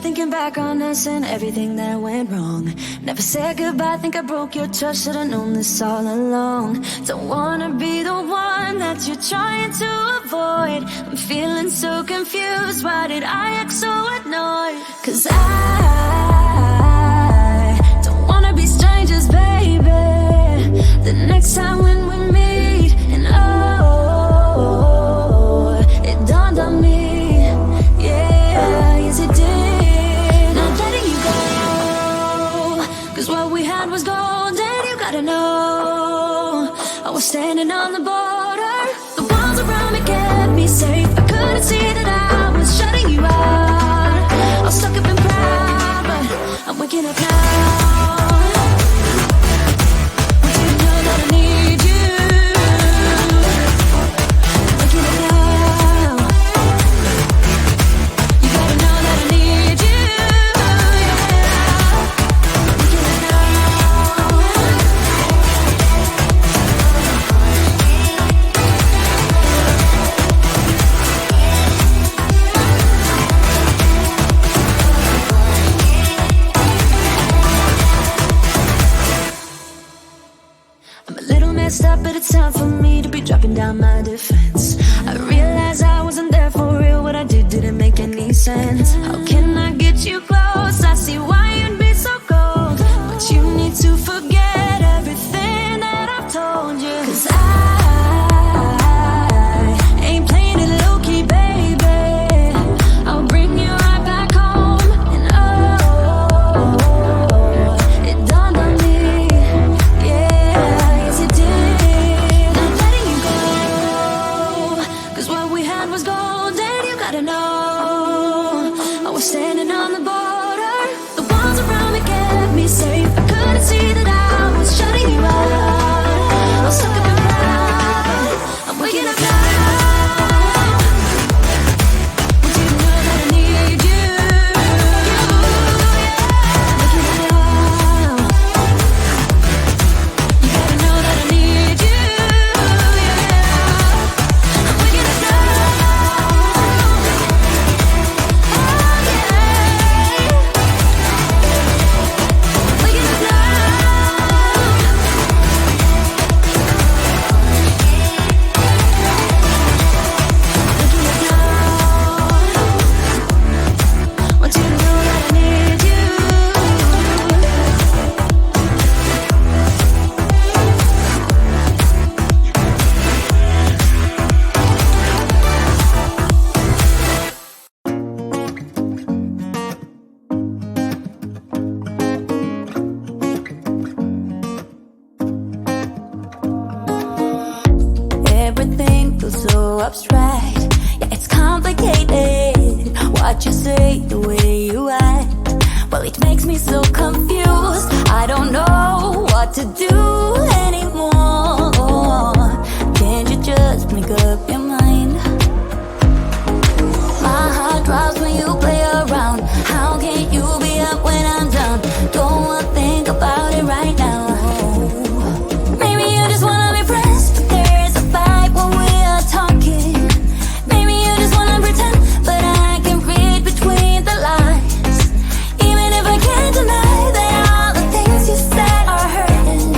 thinking back on us and everything that went wrong. Never said goodbye, think I broke your trust. Should've known this all along. Don't wanna be the one that you're trying to avoid. I'm feeling so confused, why did I act so annoyed? 'Cause I don't wanna be strangers, baby. The next time when we meet, and oh, it dawned on me, yeah, yes it did. Not letting you go, 'cause what we had was gold, and you gotta know, I was standing on the border. The walls around me kept me safe. I couldn't see that I was shutting you out. I was stuck up and proud, but I'm waking up now. Up, but it's time for me to be dropping down my defense. I realize I wasn't there for real. What I did didn't make any sense. How can I get you close? I see why you'd be so cold, but you need to forget everything that I've told you. 'Cause I ain't playing it low-key, baby. I'll bring you right back home. And oh, it dawned on me, yeah, yes it did. Was gold, and you gotta know, I was standing on the border. The walls around me kept me safe. I couldn't see that I was shutting you out. I was stuck up and proud. I'm waking up now. I didn't know that I need you. Waking up now. You gotta know that I need you. I'm waking up now. Everything feels so abstract. Yeah, it's complicated. What you say, the way you act, well, it makes me so confused. I don't know what to do anymore. Can't you just make up your mind? My heart drops when you play around. How can you be up when I'm down? Don't wanna think about it right now. Maybe you just wanna be friends, but there's a fight when we are talking. Maybe you just wanna pretend, but I can read between the lines. Even if I can't deny that all the things you said are hurting,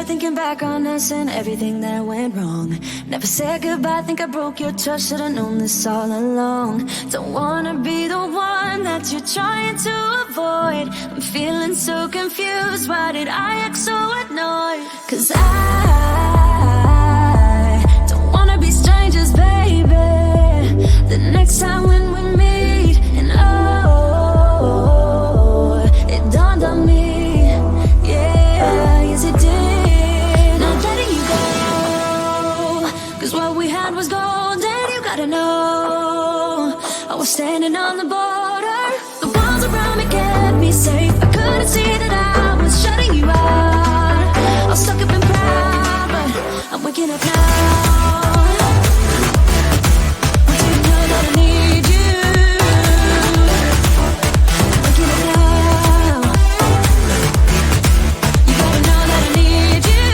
thinking back on us and everything that went wrong. Never said goodbye, think I broke your trust. Should've known this all along. Don't wanna be the one that you're trying to avoid. I'm feeling so confused, why did I act so annoyed? 'Cause I don't wanna be strangers, baby. The next time when we meet, and oh, it dawned on me. What we had was gold, and you gotta know, I was standing on the border. The walls around me kept me safe. I couldn't see that I was shutting you out. I was stuck up and proud, but I'm waking up now. I didn't know that I need you. I'm waking up now. You gotta know that I need you.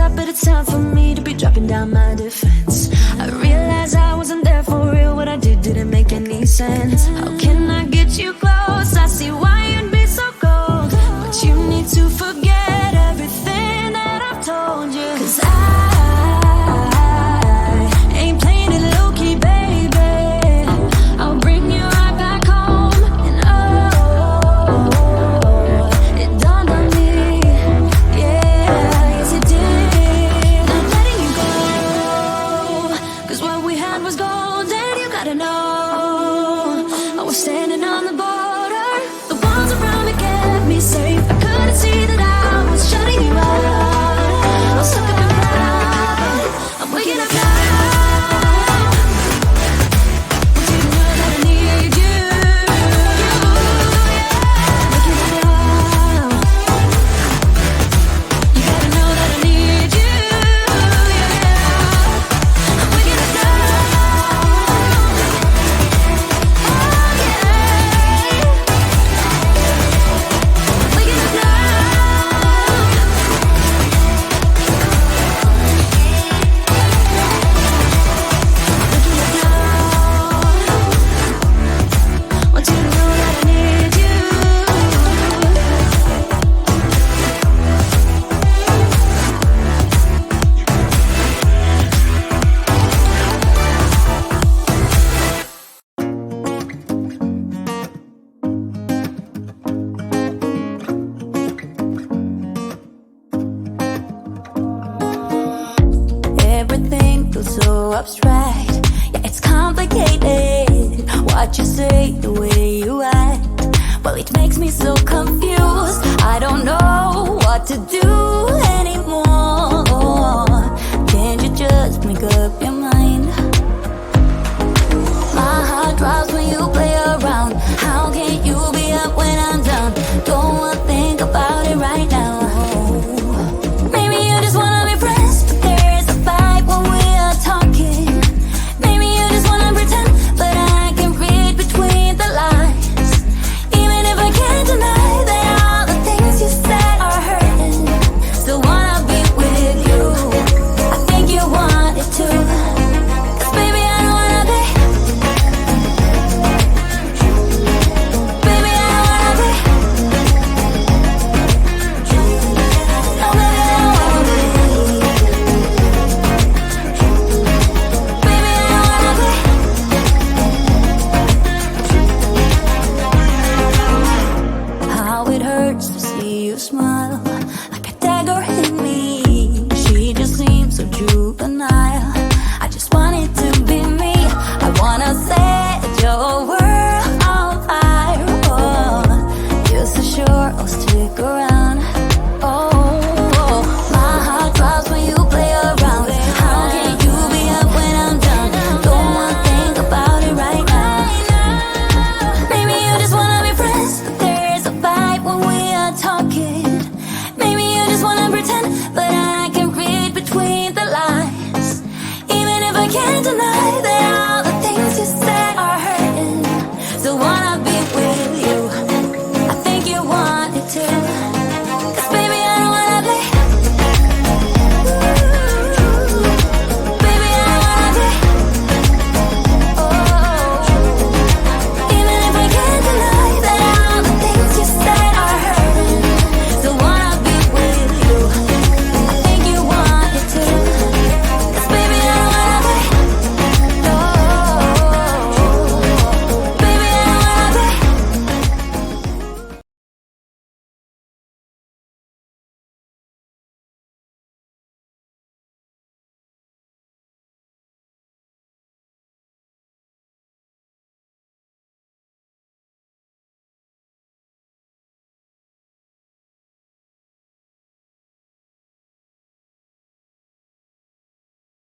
Up, but it's time for me to be dropping down my defense. I realized I wasn't there for real. What I did didn't make any sense. How can I get you close? I see why you'd be so cold, but you need to forget everything that I've told you. 'Cause I ain't playing it low-key, baby. I'll bring you right back home. And oh, it dawned on me. Yeah, yes it did. What we had was gold, and you gotta know, I was standing on the border. The walls around me kept me safe. I couldn't see that I was shutting you out. I was stuck up and proud. I'm waking up now. I didn't know that I need you. Waking up now. You gotta know that I need you. Everything feels so abstract. Yeah, it's complicated. What you say, the way you act, well, it makes me so confused. I don't know what to do anymore. Can't you just make up your mind?